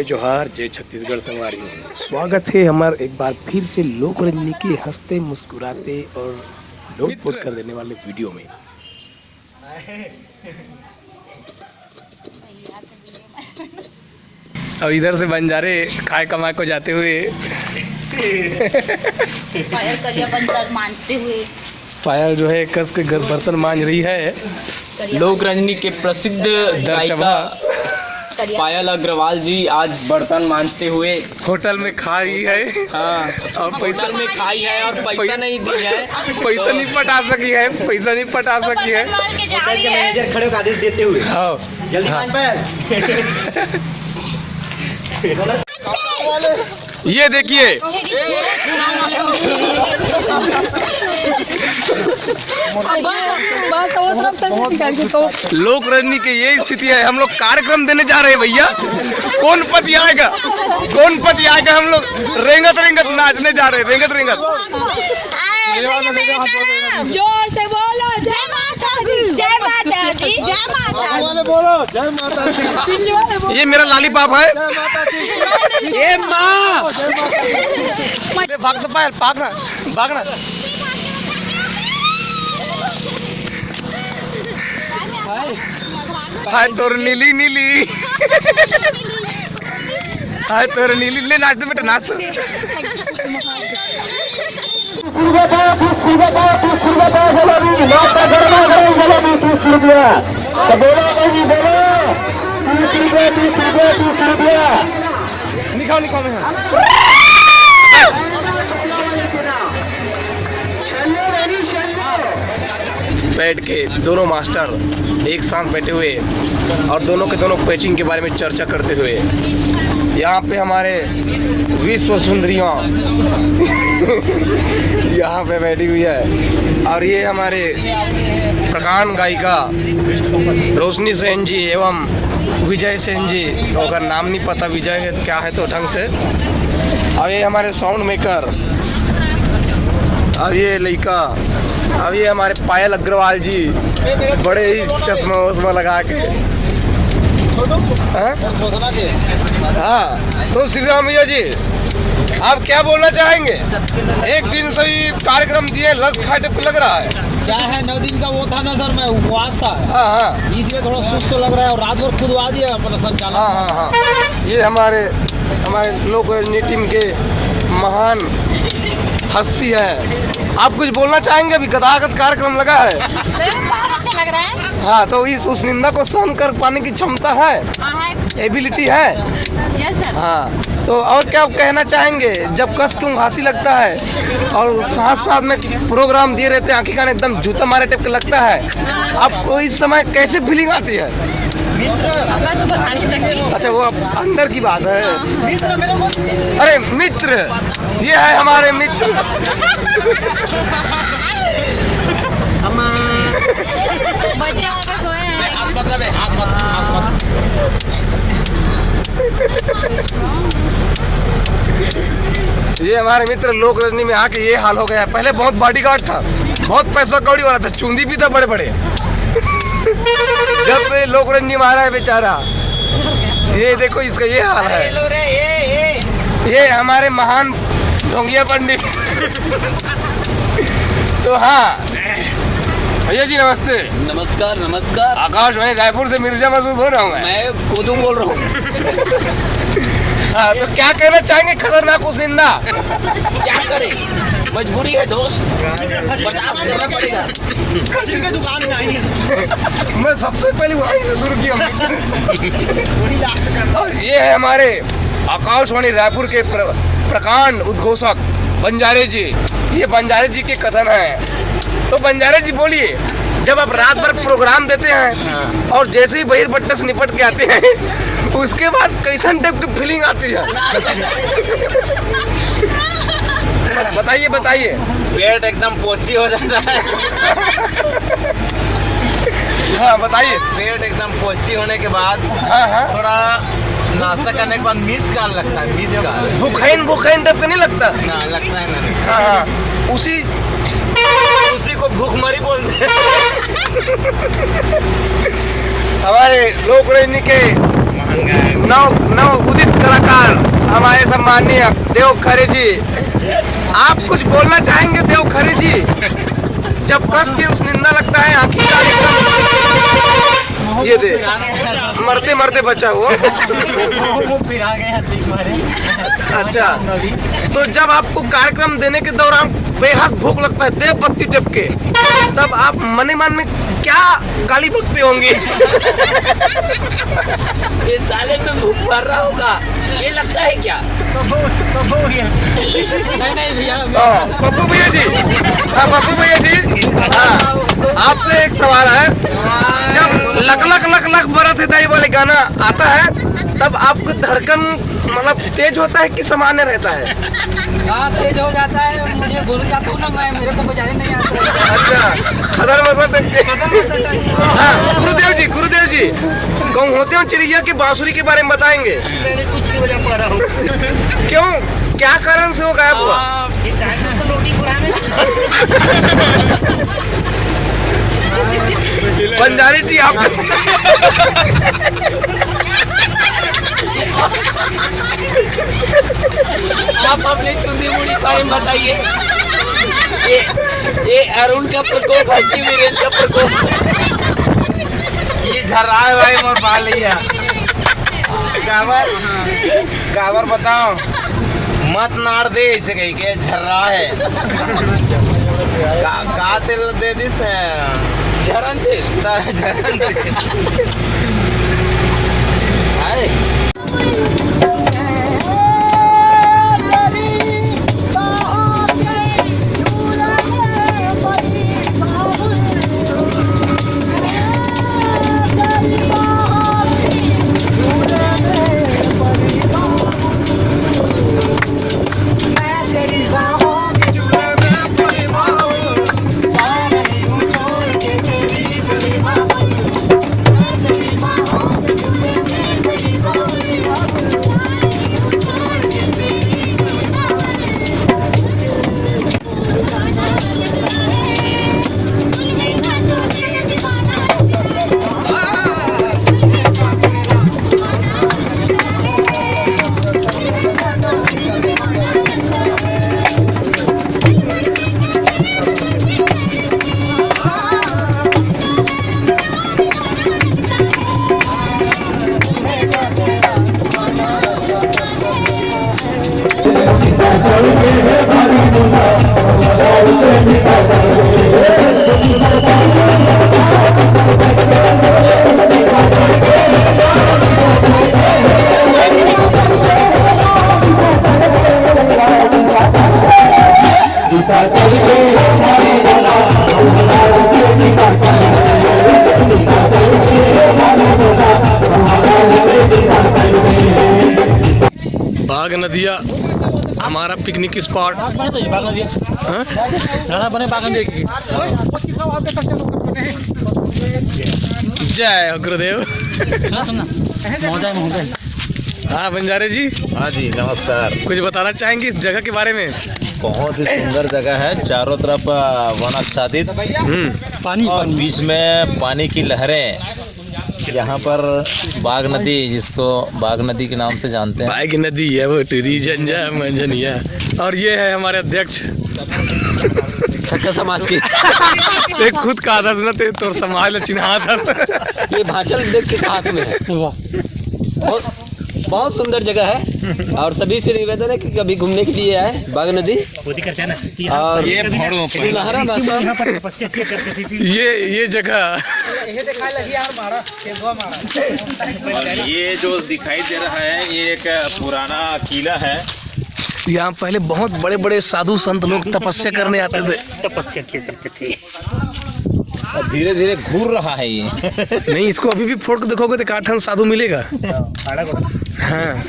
जय जोहार, जय छत्तीसगढ़ संगवारी। स्वागत है हमारा एक बार फिर से लोक रंजनी के हंसते मुस्कुराते और लोटपोट कर देने वाले वीडियो में। अब इधर से बंजारे खाए कमाए को जाते हुए पायल कलिया बंदर मानते हुए पायल जो है कस के घर बर्तन मांज रही है। लोक रंजनी के प्रसिद्ध गायिका पायल अग्रवाल जी आज बर्तन मांजते हुए होटल में खा रही है। हाँ, और पैसा होटल में खाई है और पैसा नहीं दी है। पैसा नहीं पटा सकी है, पैसा नहीं पटा सकी है। होटल के मैनेजर खड़े होकर आदेश देते हुए हाँ जल्दी हाँ। मांज पायल। ये देखिए लोक रंजनी की यही स्थिति है। हम लोग कार्यक्रम देने जा रहे हैं भैया। कौन पति आएगा, कौन पति आएगा। हम लोग रेंगत रेंगत नाचने जा रहे हैं, रेंगत रेंगत। जोर से बोलो जय माता दी, जय माता दी, जय माता दी। बोलो जय माता दी। ये मेरा लालीपाप है। ये माँ भाग तो पायल, भागना भागना। हाय तोर नीली नीली, हाय तोर नीली। ले नाच दे बेटा, नाच। निकाल निकाल में बैठ के दोनों मास्टर एक साथ बैठे हुए और दोनों के दोनों पैचिंग के बारे में चर्चा करते हुए यहाँ पे हमारे विश्व सुंदरियाँ यहाँ पे बैठी हुई है। और ये हमारे प्रकांड गायिका रोशनी सेन जी एवं विजय सेन जी, अगर नाम नहीं पता विजय है क्या है तो ढंग से। और ये हमारे साउंड मेकर, अब ये लड़का, अब ये हमारे पायल अग्रवाल जी बड़े ही चश्मा वश्मा लगा के। हाँ तो श्री राम भैया जी आप क्या बोलना चाहेंगे। एक दिन से ही कार्यक्रम दिए, लस खाटे पे लग रहा है। क्या है 9 दिन का वो था ना सर, मैं उपवास था। हाँ हाँ इसलिए थोड़ा सुस्त लग रहा है और रात भर खुदवा दिया अपना संचालन। हाँ हाँ हाँ। ये हमारे लोक रंजनी टीम के महान हस्ती है। आप कुछ बोलना चाहेंगे। अभी गदागद कार्यक्रम लगा है। बहुत अच्छा लग रहा है। हाँ तो उस निंदा को सहन कर पाने की क्षमता है, एबिलिटी है। Yes sir. हाँ तो और क्या कहना चाहेंगे। जब कस क्यों घासी लगता है और साथ साथ में प्रोग्राम दिए रहते हैं, आंखी कान एकदम जूता मारे टाइप का लगता है। आपको इस समय कैसे फीलिंग आती है। मैं तो बता नहीं सकती। अच्छा वो अंदर की बात है। अरे मित्र, ये है हमारे मित्र। बच्चे वहाँ पे सोए हैं। ये हमारे मित्र लोक रंजनी में आके ये हाल हो गया है। पहले बहुत बॉडीगार्ड था, बहुत पैसा कौड़ी वाला था, चूंदी भी था बड़े बड़े। जब से लोक रंजनी मारा है बेचारा, ये देखो इसका ये हाल है। ये हमारे महान ढोंगिया पंडित। तो हाँ भैया जी नमस्ते। नमस्कार नमस्कार। आकाशवाणी रायपुर से मिर्जा मसूद हो रहा हूँ मैं कोदू बोल रहा हूँ। हाँ तो क्या कहना चाहेंगे। खतरनाक उस निंदा क्या करें, मजबूरी है दोस्त, बर्दाश्त करना पड़ेगा। की दुकान में आई है। मैं सबसे पहले वहीं से शुरू किया। और ये है हमारे आकाशवाणी रायपुर के प्रकांड उद्घोषक बंजारे जी। ये बंजारे जी के कथन है। तो बंजारे जी बोलिए, जब आप रात भर प्रोग्राम देते हैं और जैसे ही बहिर्भट्टा से निपट के आते हैं उसके बाद कैसन टाइप की फीलिंग आती है। बताइए बताइए। पेट एकदम पोची हो जाता है। हाँ बताइए। पेट एकदम पोची होने के बाद हाँ हाँ थोड़ा नाश्ता करने के बाद मिस कॉल लगता है। मिस कॉल भूखैन टाइप का नहीं लगता। ना लगता है ना। हाँ हाँ उसी को भूखमरी बोलते हैं। हमारे लोक रंजनी के नव उदित कलाकार हमारे सम्माननीय देव खरे जी, आप कुछ बोलना चाहेंगे देव खरे जी? जब कस के उस निंदा लगता है आखिर ये दे मरते मरते बचा वो। अच्छा, तो जब आपको कार्यक्रम देने के दौरान बेहद भूख लगता है देव पत्ती टिप के, तब आप मने मन में क्या गाली बकते होंगे? ये साले में भूख मर रहा होगा, ये लगता है क्या? नहीं भैया, पप्पू भैया जी, हाँ पप्पू भैया जी, हाँ आपसे एक सवाल है। जब लक लक लक लक बरत है दाई वाले गाना आता है, तब आपको धड़कन मतलब तेज होता है कि सामान्य रहता है? हाँ तेज हो जाता है, मुझे भूल जाता हूँ ना मैं, मेरे को बजाने नहीं आता। अच्छा, खदर हाँ, गुरुदेव जी कहूँ होते हो चिड़िया की बांसुरी के बारे में बताएंगे? मैंने कुछ नहीं बजा पा रहा हूँ। क्यों, क्या कारण से वो गायब हुआ? बंजारी जी आप अपनी चुंदी मुड़ी पाए बताइए। ये अरुण का प्रकोप है कि वीरेंद्र का प्रकोप? ये झर्रा है भाई मोर पाल लिया। गावर बताओ मत नाड़ दे ऐसे कही के झर्रा है। का तेल दे दिस झरन तेल झरन तेल। बाग नदिया हमारा पिकनिक स्पॉट। जय हो गुरुदेव। हाँ बंजारे जी। हाँ जी नमस्कार। कुछ बताना चाहेंगे इस जगह के बारे में? बहुत ही सुंदर जगह है, चारों तरफ वन आच्छादित पानी और बीच में पानी की लहरें। यहाँ पर बाग नदी, जिसको बाग नदी के नाम से जानते हैं। बाग नदी है वो टिरी जंजा मंजनिया। और ये है हमारे अध्यक्ष छक्का समाज की। एक खुद का आदर्श न थे तो समाज चिन्हा था। ये भाचल देख के हाथ में है। बहुत सुंदर जगह है और सभी से निवेदन है कि कभी घूमने के लिए आए बाग नदी। और ये ये जगह और ये जो दिखाई दे रहा है ये एक पुराना किला है। यहाँ पहले बहुत बड़े बड़े साधु संत लोग तपस्या करने आते थे। तपस्या किया करते थे। और धीरे धीरे घूर रहा है ये। नहीं, इसको अभी भी फोड़ के देखोगे तो काठन साधु मिलेगा। हाँ